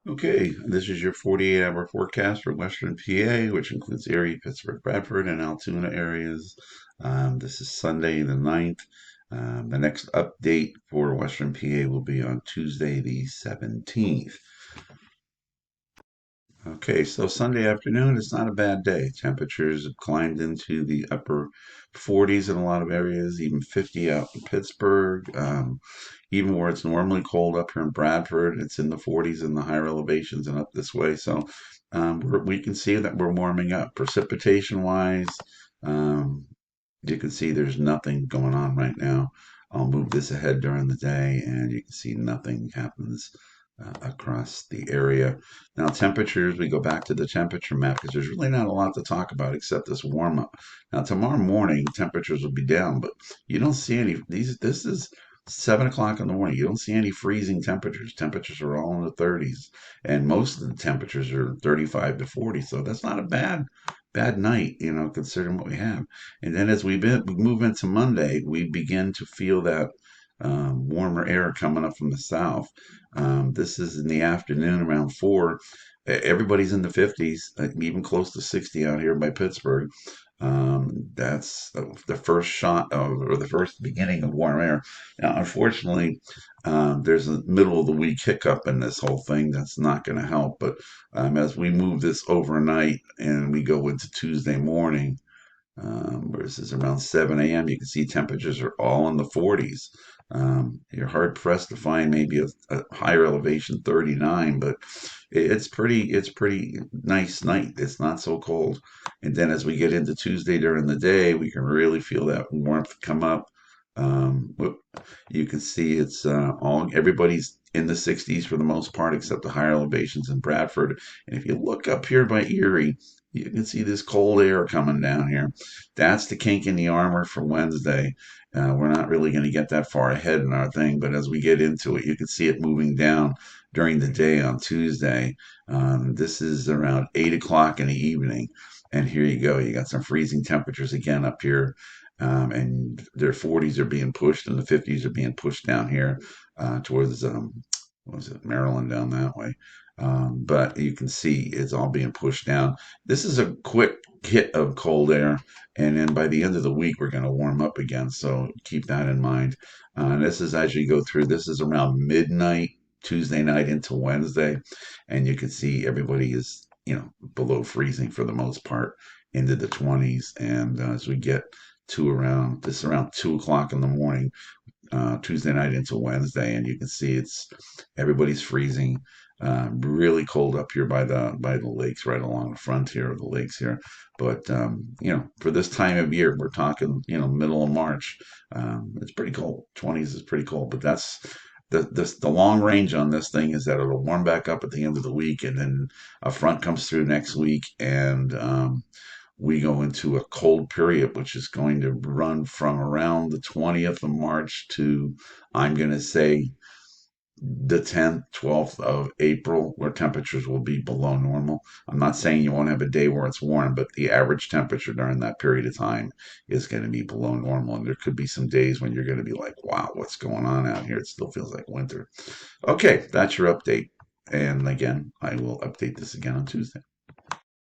Okay, this is your 48-hour forecast for Western PA, which includes Erie, Pittsburgh, Bradford, and Altoona areas. This is Sunday the 9th. The next update for Western PA will be on Tuesday the 17th. Okay, so Sunday afternoon, it's not a bad day. Temperatures have climbed into the upper 40s in a lot of areas, even 50 out in Pittsburgh. Even where it's normally cold up here in Bradford, it's in the 40s in the higher elevations and up this way. So we can see that we're warming up. Precipitation wise, um, you can see there's nothing going on right now. I'll move this ahead during the day, and you can see nothing happens across the area. Now, temperatures, we go back to the temperature map because there's really not a lot to talk about except this warm up. Now, tomorrow morning, temperatures will be down, but you don't see any, this is 7 o'clock in the morning. You don't see any freezing temperatures. Temperatures are all in the 30s, and most of the temperatures are 35 to 40. So that's not a bad night, considering what we have. And then as we move into Monday, we begin to feel that warmer air coming up from the south. This is in the afternoon around 4. Everybody's in the 50s, even close to 60 out here by Pittsburgh. That's the first shot of, or the first beginning of warm air. Now, unfortunately, there's a middle of the week hiccup in this whole thing that's not going to help. But as we move this overnight and we go into Tuesday morning, where this is around 7 a.m., you can see temperatures are all in the 40s. You're hard pressed to find maybe a higher elevation, 39, but it's pretty nice night. It's not so cold. And then as we get into Tuesday during the day, we can really feel that warmth come up. You can see it's all everybody's in the 60s for the most part, except the higher elevations in Bradford. And if you look up here by Erie, you can see this cold air coming down here. That's the kink in the armor for Wednesday. We're not really going to get that far ahead in our thing, but as we get into it, you can see it moving down during the day on Tuesday. This is around 8 o'clock in the evening. And here you go. You got some freezing temperatures again up here. And their 40s are being pushed and the 50s are being pushed down here towards, what was it, Maryland down that way. But you can see it's all being pushed down. This is a quick hit of cold air, and then by the end of the week, we're going to warm up again. So keep that in mind. This is as you go through, this is around midnight, Tuesday night into Wednesday, and you can see everybody is, below freezing for the most part into the 20s. And as we get to around 2 o'clock in the morning, Tuesday night into Wednesday, and you can see it's everybody's freezing. Really cold up here by the lakes, right along the frontier of the lakes here. But for this time of year, we're talking middle of March. It's pretty cold. 20s is pretty cold, but that's the long range on this thing is that it'll warm back up at the end of the week, and then a front comes through next week, and we go into a cold period, which is going to run from around the 20th of March to, I'm going to say, the 10th, 12th of April, where temperatures will be below normal. I'm not saying you won't have a day where it's warm, but the average temperature during that period of time is going to be below normal. And there could be some days when you're going to be like, wow, what's going on out here? It still feels like winter. Okay, that's your update. And again, I will update this again on Tuesday.